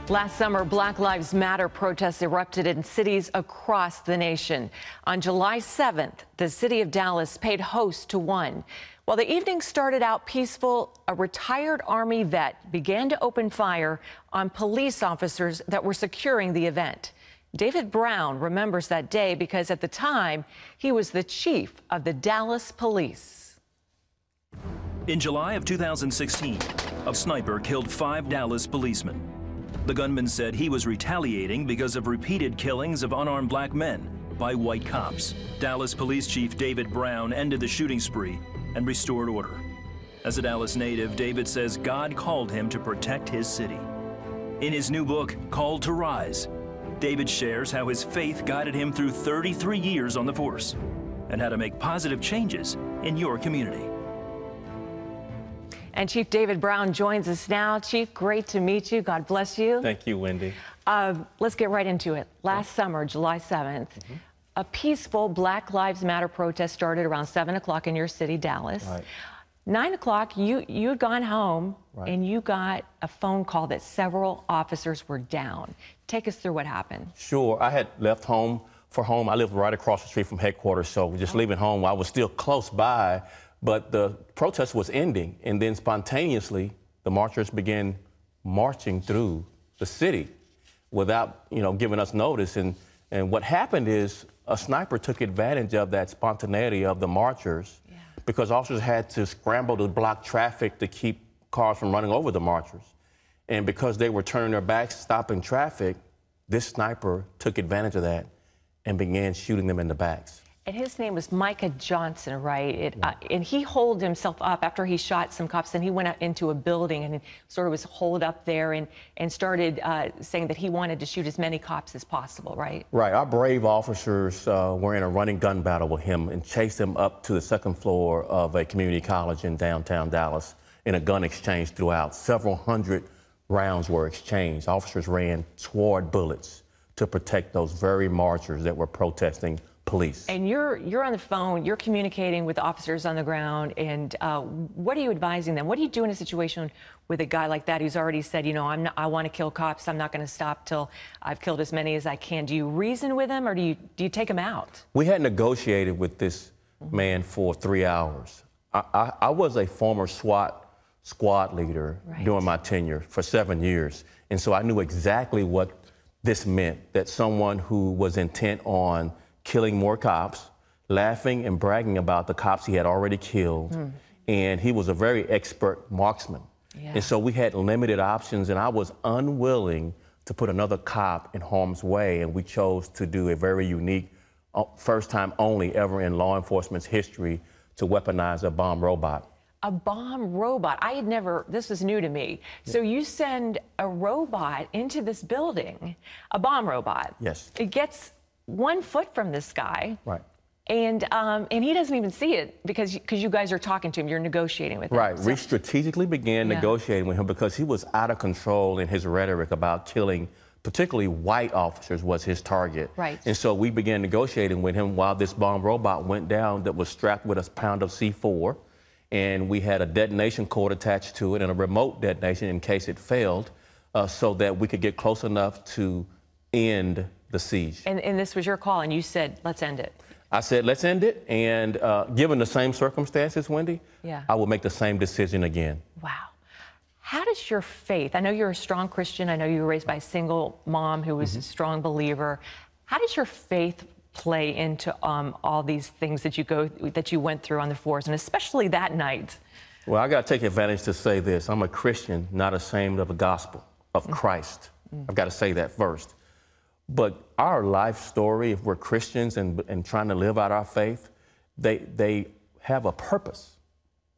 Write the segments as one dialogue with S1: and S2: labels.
S1: Last summer, Black Lives Matter protests erupted in cities across the nation. On July 7th, the city of Dallas paid host to one. While the evening started out peaceful, a retired Army vet began to open fire on police officers that were securing the event. David Brown remembers that day because at the time, he was the chief of the Dallas Police.
S2: In July of 2016, a sniper killed 5 Dallas policemen. The gunman said he was retaliating because of repeated killings of unarmed black men by white cops. Dallas Police Chief David Brown ended the shooting spree and restored order. As a Dallas native, David says God called him to protect his city. In his new book, Called to Rise, David shares how his faith guided him through 33 years on the force and how to make positive changes in your community.
S1: And Chief David Brown joins us now. Chief, great to meet you. God bless you.
S3: Thank you, Wendy.
S1: Let's get right into it. Last summer, July 7th, a peaceful Black Lives Matter protest started around 7 o'clock in your city, Dallas.
S3: Right.
S1: 9 o'clock, you had gone home,
S3: Right.
S1: and you got a phone call that several officers were down. Take us through what happened.
S3: Sure. I had left home for home. I lived right across the street from headquarters, so just leaving home, I was still close by, but the protest was ending, and then spontaneously, the marchers began marching through the city without, giving us notice. And what happened is a sniper took advantage of that spontaneity of the marchers because officers had to scramble to block traffic to keep cars from running over the marchers. And because they were turning their backs, stopping traffic, this sniper took advantage of that and began shooting them in the backs.
S1: And his name was Micah Johnson, right? And he holed himself up after he shot some cops, and he went out into a building and sort of was holed up there and started saying that he wanted to shoot as many cops as possible, right?
S3: Right. Our brave officers were in a running gun battle with him and chased him up to the second floor of a community college in downtown Dallas in a gun exchange throughout. Several hundred rounds were exchanged. Officers ran toward bullets to protect those very marchers that were protesting police.
S1: And you're on the phone, you're communicating with officers on the ground, and what are you advising them? What do you do in a situation with a guy like that who's already said, I want to kill cops, I'm not going to stop till I've killed as many as I can? Do you reason with him, or do you take him out? We
S3: had negotiated with this man for 3 hours. I was a former SWAT squad leader during my tenure for 7 years, and so I knew exactly what this meant, that someone who was intent on killing more cops, laughing and bragging about the cops he had already killed. And he was a very expert marksman. And so we had limited options, and I was unwilling to put another cop in harm's way. And we chose to do a very unique, first time only ever in law enforcement's history, to weaponize a bomb robot.
S1: A bomb robot. I had never, this is new to me. So you send a robot into this building, a bomb robot.
S3: Yes.
S1: It gets 1 foot from this guy.
S3: Right.
S1: And he doesn't even see it because you guys are talking to him, you're negotiating with him.
S3: Right. We strategically began negotiating with him because he was out of control in his rhetoric about killing, particularly white officers was his target.
S1: Right.
S3: And so we began negotiating with him while this bomb robot went down that was strapped with a pound of C4. And we had a detonation cord attached to it and a remote detonation in case it failed, so that we could get close enough to end the siege.
S1: And this was your call, and you said, let's end it.
S3: I said, let's end it. And given the same circumstances, Wendy, I will make the same decision again.
S1: Wow. How does your faith, I know you're a strong Christian, I know you were raised by a single mom who was a strong believer. How does your faith play into all these things that you went through on the force, and especially that night?
S3: Well, I got to take advantage to say this. I'm a Christian, not ashamed of the gospel of Christ. I've got to say that first. But our life story, if we're Christians and trying to live out our faith, they have a purpose.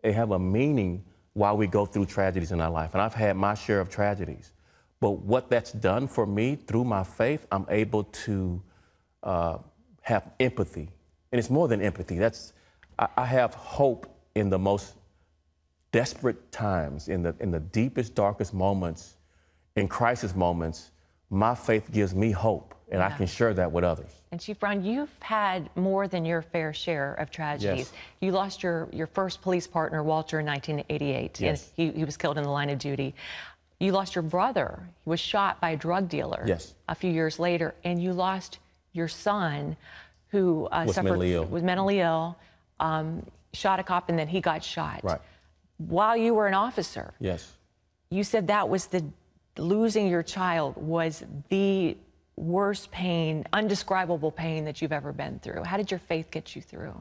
S3: They have a meaning while we go through tragedies in our life. And I've had my share of tragedies. But what that's done for me through my faith, I'm able to have empathy. And it's more than empathy. I have hope in the most desperate times, in the deepest, darkest moments, in crisis moments. My faith gives me hope, and I can share that with others.
S1: And Chief Brown, you've had more than your fair share of tragedies.
S3: Yes.
S1: You lost your first police partner, Walter, in 1988.
S3: Yes.
S1: And he was killed in the line of duty. you lost your brother. He was shot by a drug dealer.
S3: Yes.
S1: A few years later, and you lost your son, who
S3: was
S1: mentally ill, shot a cop, and then he got shot.
S3: Right.
S1: While you were an officer.
S3: Yes.
S1: You said that was losing your child was the worst pain, undescribable pain that you've ever been through. How did your faith get you through?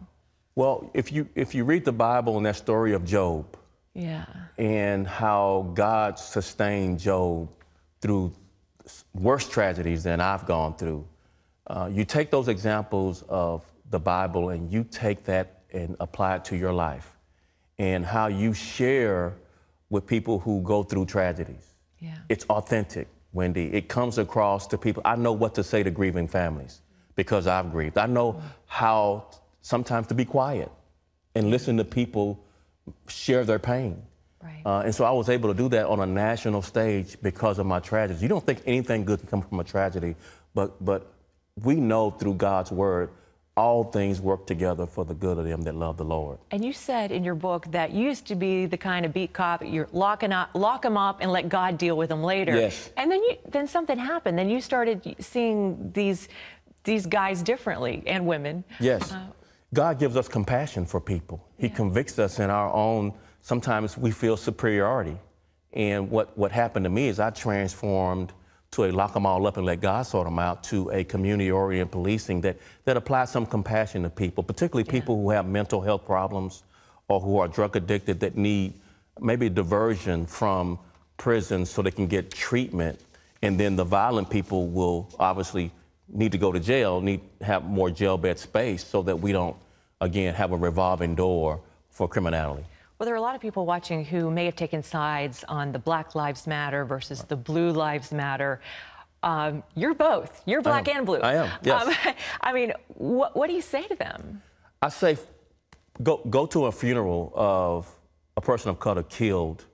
S3: Well, if you read the Bible and that story of Job,
S1: yeah,
S3: and how God sustained Job through worse tragedies than I've gone through, you take those examples of the Bible and you take that and apply it to your life, and how you share with people who go through tragedies.
S1: Yeah.
S3: It's authentic, Wendy. It comes across to people. I know what to say to grieving families because I've grieved. I know how sometimes to be quiet and listen to people share their pain.
S1: Right.
S3: And so I was able to do that on a national stage because of my tragedies. You don't think anything good can come from a tragedy, but we know through God's word, all things work together for the good of them that love the Lord.
S1: And you said in your book that you used to be the kind of beat cop, you're lock them up and let God deal with them later.
S3: Yes.
S1: And then something happened. Then you started seeing these guys differently, and women.
S3: Yes. God gives us compassion for people. He convicts us in our own, sometimes we feel superiority. And what happened to me is I transformed to a lock them all up and let God sort them out, to a community-oriented policing that applies some compassion to people, particularly people who have mental health problems or who are drug addicted that need maybe diversion from prison so they can get treatment. And then the violent people will obviously need to go to jail, need to have more jail bed space so that we don't, again, have a revolving door for criminality.
S1: Well, there are a lot of people watching who may have taken sides on the Black Lives Matter versus the Blue Lives Matter. You're both. You're black and blue.
S3: I am, yes.
S1: I mean, what do you say to them?
S3: I say go to a funeral of a person of color killed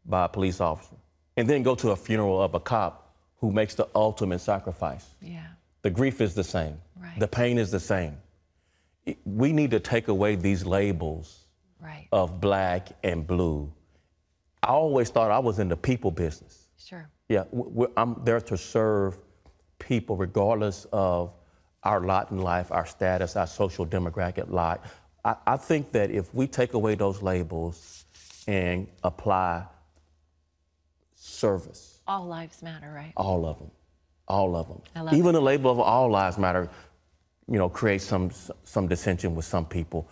S3: by a police officer, and then go to a funeral of a cop who makes the ultimate sacrifice.
S1: Yeah.
S3: The grief is the same.
S1: Right.
S3: The pain is the same. We need to take away these labels of black and blue. I always thought I was in the people business.
S1: Sure.
S3: Yeah, I'm there to serve people regardless of our lot in life, our status, our social demographic lot. I think that if we take away those labels and apply service.
S1: All lives matter, right?
S3: All of them. All of them.
S1: I love
S3: Even
S1: it.
S3: the label of all lives matter, creates some dissension with some people.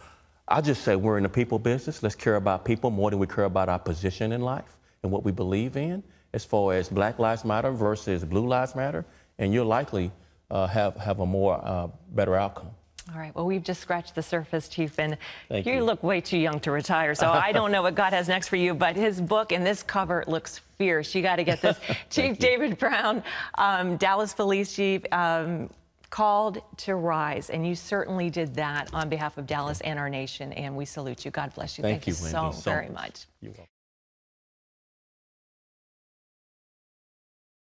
S3: I just say we're in the people business. Let's care about people more than we care about our position in life and what we believe in, as far as Black Lives Matter versus Blue Lives Matter, and you'll likely have a more better outcome.
S1: All right. Well, we've just scratched the surface, Chief, and
S3: Thank
S1: you
S3: you.
S1: look way too young to retire, so I don't know what God has next for you, but his book and this cover looks fierce. You got to get this. Chief David Brown, Dallas Police Chief, called to rise, and you certainly did that on behalf of Dallas and our nation, and we salute you. God bless you.
S3: Thank you,
S1: so
S3: Wendy, so
S1: very much.
S3: You're welcome.